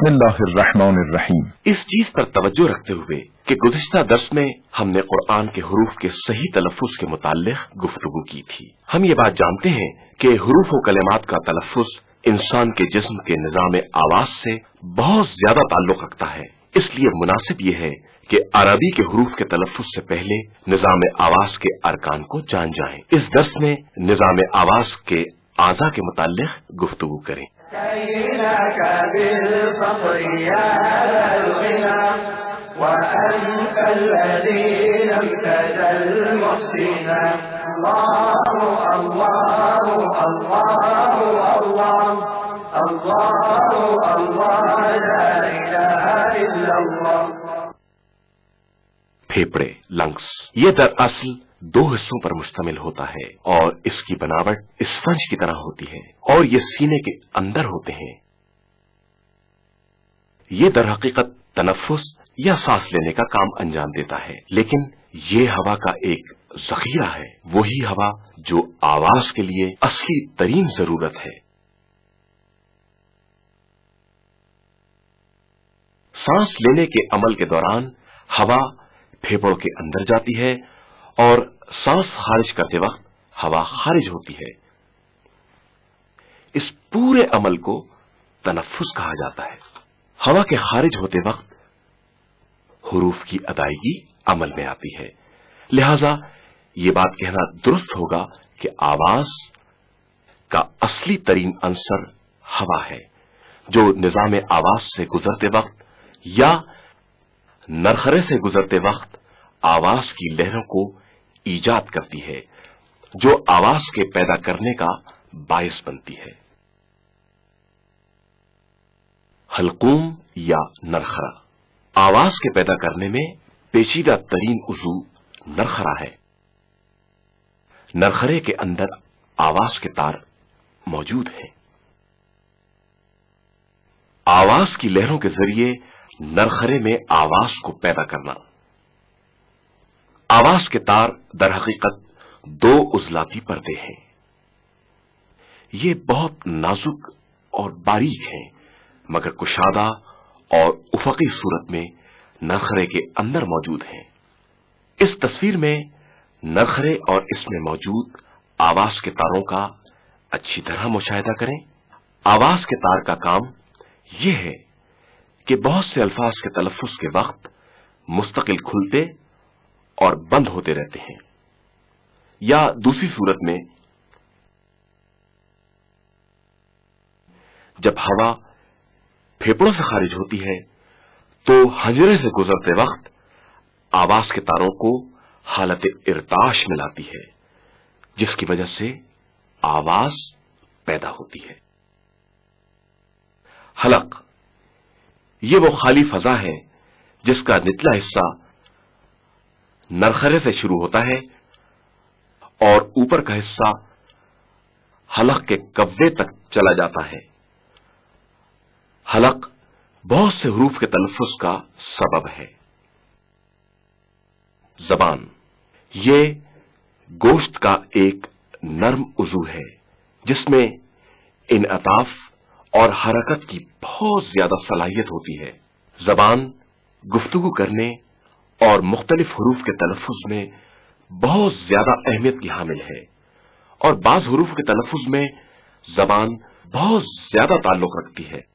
बिस्मिल्लाहिर्रहमानिर्रहीम। इस चीज पर तवज्जो रखते हुए कि गुज़िश्ता दर्स में हमने कुरान के हुरूफ के सही तलफ़्फ़ुज़ के मुताल्लिक़ गुफ्तगू की थी। हम ये बात जानते हैं कि हुरूफ व कलिमात का तलफ़्फ़ुज़ इंसान के जिस्म के निज़ाम आवाज से बहुत ज्यादा ताल्लुक रखता है। इसलिए मुनासिब ये है कि अरबी के हुरूफ के तलफ़्फ़ुज़ से पहले निज़ाम आवाज के अरकान को जान जाएं। इस दर्स में निज़ाम आवाज के आज़ा के मुताल्लिक़ गुफ्तगू करें। फेफड़े, लंग्स, ये दरअसल दो हिस्सों पर मुश्तमिल होता है और इसकी बनावट स्पंज की तरह होती है और ये सीने के अंदर होते हैं। ये दर हकीकत तनफ्फुस या सांस लेने का काम अंजाम देता है, लेकिन ये हवा का एक जखीरा है, वही हवा जो आवाज के लिए असली तरीन जरूरत है। सांस लेने के अमल के दौरान हवा फेफड़ों के अंदर जाती है और सांस खारिज करते वक्त हवा खारिज होती है। इस पूरे अमल को तनफ्फुस कहा जाता है। हवा के खारिज होते वक्त हुरूफ की अदायगी अमल में आती है। लिहाजा ये बात कहना दुरुस्त होगा कि आवाज का असली तरीन अंसर हवा है, जो निजाम आवाज से गुजरते वक्त या नरखरे से गुजरते वक्त आवाज की लहरों को ईजाद करती है, जो आवाज के पैदा करने का बायस बनती है। हल्कूम या नरखरा, आवाज के पैदा करने में पेचीदा तरीन उज़ू नरखरा है। नरखरे के अंदर आवाज के तार मौजूद हैं। आवाज की लहरों के जरिए नरखरे में आवाज को पैदा करना। आवाज के तार दर हकीकत दो उजलाती पर्दे हैं। ये बहुत नाजुक और बारीक हैं, मगर कुशादा और उफकी सूरत में नरखरे के अंदर मौजूद हैं। इस तस्वीर में नरखरे और इसमें मौजूद आवाज के तारों का अच्छी तरह मुशाहिदा करें। आवाज के तार का काम यह है कि बहुत से अल्फाज के तलफ़्फ़ुज़ के वक्त मुस्तकिल खुलते और बंद होते रहते हैं, या दूसरी सूरत में जब हवा फेफड़ों से खारिज होती है तो हंजरे से गुजरते वक्त आवाज के तारों को हालत इर्ताश में लाती है, जिसकी वजह से आवाज पैदा होती है। हलक, ये वो खाली फजा है जिसका निचला हिस्सा नरखरे से शुरू होता है और ऊपर का हिस्सा हलक के कब्जे तक चला जाता है। हलक बहुत से हुरूफ के तलफ़्फ़ुज़ का सबब है। ज़बान, ये गोश्त का एक नर्म उज़ू है जिसमें इनअताफ और हरकत की बहुत ज्यादा सलाहियत होती है। ज़बान गुफ्तगू करने और मुख्तलिफ हुरूफ के तलफ़्फ़ुज़ में बहुत ज्यादा अहमियत की हामिल है और बाज़ हुरूफ के तलफ़्फ़ुज़ में ज़बान बहुत ज्यादा ताल्लुक रखती है।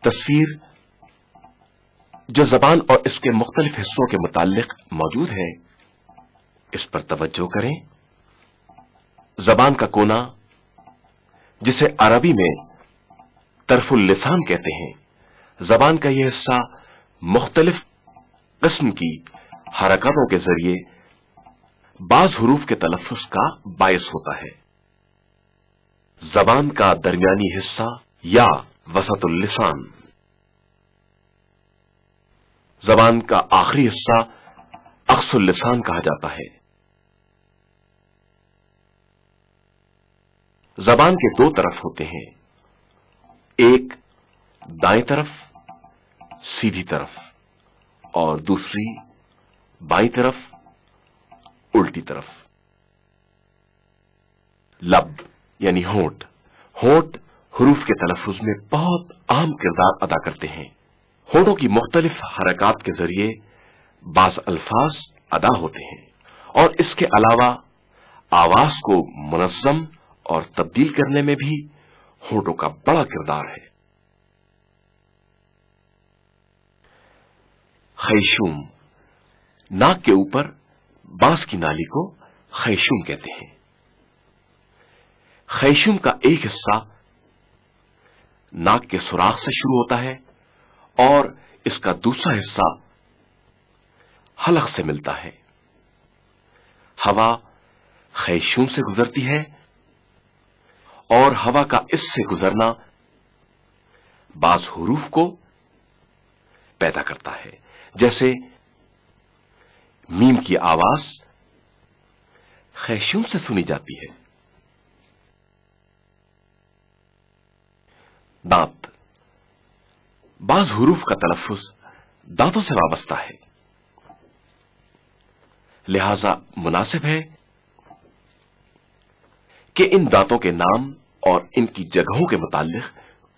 तस्वीर जो ज़बान और इसके मुख्तलिफ हिस्सों के मुताल्लिक मौजूद है, इस पर तवज्जो करें। ज़बान का कोना, जिसे अरबी में तरफुल लिसान कहते हैं, ज़बान का यह हिस्सा मुख्तलिफ किस्म की हरकतों के जरिए बाज़ हुरूफ के तलफ़्फ़ुज़ का बायस होता है। ज़बान का दरमियानी हिस्सा या वसतुल लिसान زبان کا آخری حصہ اقصی اللسان کہا جاتا ہے۔ زبان کے دو طرف ہوتے ہیں، ایک دائیں طرف سیدھی طرف اور دوسری بائیں طرف الٹی طرف۔ لب یعنی ہونٹ، ہونٹ حروف کے تلفظ میں بہت اہم کردار ادا کرتے ہیں۔ ہونٹوں کی مختلف حرکات کے ذریعے بعض الفاظ ادا ہوتے ہیں اور اس کے علاوہ آواز کو منظم اور تبدیل کرنے میں بھی ہونٹوں کا بڑا کردار ہے۔ خیشوم، ناک کے اوپر بانس کی نالی کو خیشوم کہتے ہیں۔ خیشوم کا ایک حصہ ناک کے سوراخ سے شروع ہوتا ہے اور اس کا دوسرا حصہ حلق سے ملتا ہے۔ ہوا خیشوم سے گزرتی ہے اور ہوا کا اس سے گزرنا بعض حروف کو پیدا کرتا ہے، جیسے میم کی آواز خیشوم سے سنی جاتی ہے۔ دانت، بعض حروف کا تلفظ دانتوں سے وابستہ ہے، لہذا مناسب ہے کہ ان دانتوں کے نام اور ان کی جگہوں کے متعلق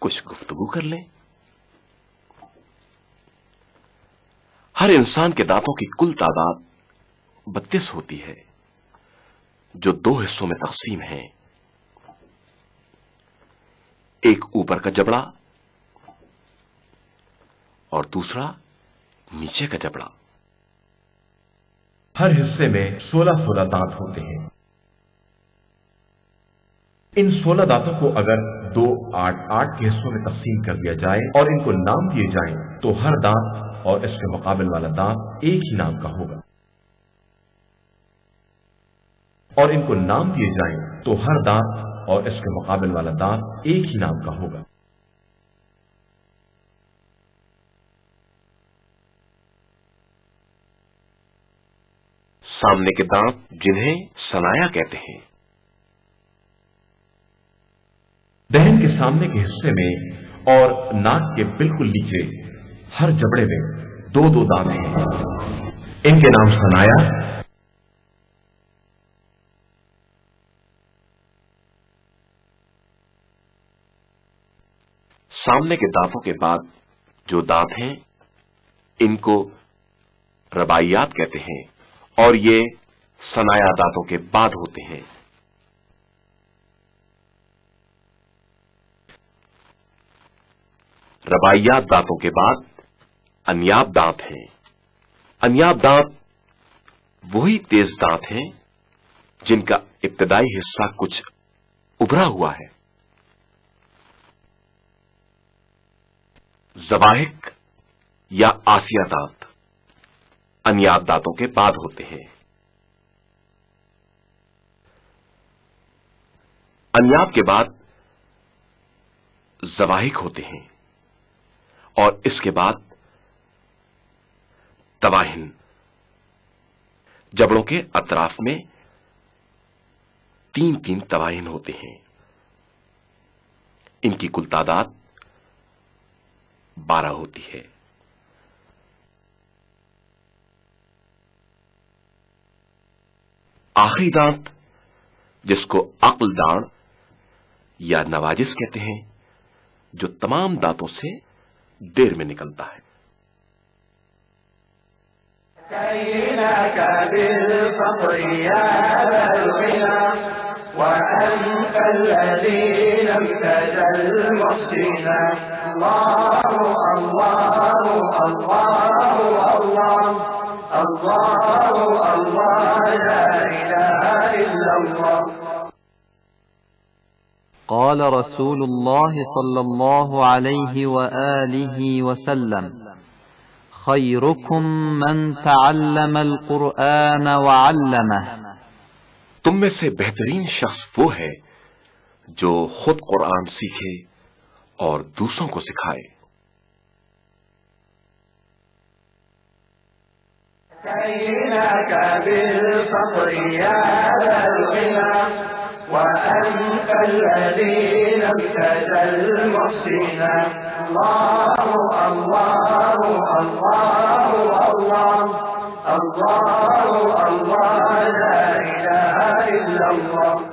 کچھ گفتگو کر لیں۔ ہر انسان کے دانتوں کی کل تعداد 32 ہوتی ہے، جو دو حصوں میں تقسیم ہیں، ایک اوپر کا جبڑا اور دوسرا نیچے کا جبڑا۔ ہر حصے میں 16 دانت ہوتے ہیں۔ ان 16 دانتوں کو اگر 2 8 کے حصوں میں تقسیم کر دیا جائے اور ان کو نام دیے جائیں تو ہر دانت اور اس کے مقابل والا دانت ایک ہی نام کا ہوگا، اور ان کو نام دیے جائیں تو ہر دانت اور اس کے مقابل والا دانت ایک ہی نام کا ہوگا۔ سامنے کے دانت جنہیں ثنایا کہتے ہیں۔ دہن کے سامنے کے حصے میں اور ناک کے بالکل نیچے ہر جبڑے میں 2 دانت ہیں، ان کے نام ثنایا سامنے کے دانتوں کے بعد جو دانت ہیں ان کو رباعیات کہتے ہیں اور یہ ثنایا دانتوں کے بعد ہوتے ہیں۔ رباعیات دانتوں کے بعد انیاب دانت ہیں۔ انیاب دانت وہی تیز دانت ہیں جن کا ابتدائی حصہ کچھ ابھرا ہوا ہے۔ زواحق یا آسیہ دانت انیاب دانتوں کے بعد ہوتے ہیں۔ انیاب کے بعد زواحق ہوتے ہیں اور اس کے بعد تواہن، جبڑوں کے اطراف میں 3 تواہن ہوتے ہیں۔ ان کی کل تعداد 12 ہوتی ہے۔ آخری دانت جس کو عقل دان یا نواجس کہتے ہیں، جو تمام دانتوں سے دیر میں نکلتا ہے۔ وأنت الذي لم تزل محسنا الله الله الله الله الله الله لا إله إلا الله. قال رسول الله صلى الله عليه وآله وسلم: خيركم من تعلم القرآن وعلمه. تم میں سے بہترین شخص وہ ہے جو خود قرآن سیکھے اور دوسروں کو سکھائے۔ كيناك بالفقر يا ذا الغنى وأنت الذي لم تزل محسنا الله الله الله الله الله الله لا إله إلا الله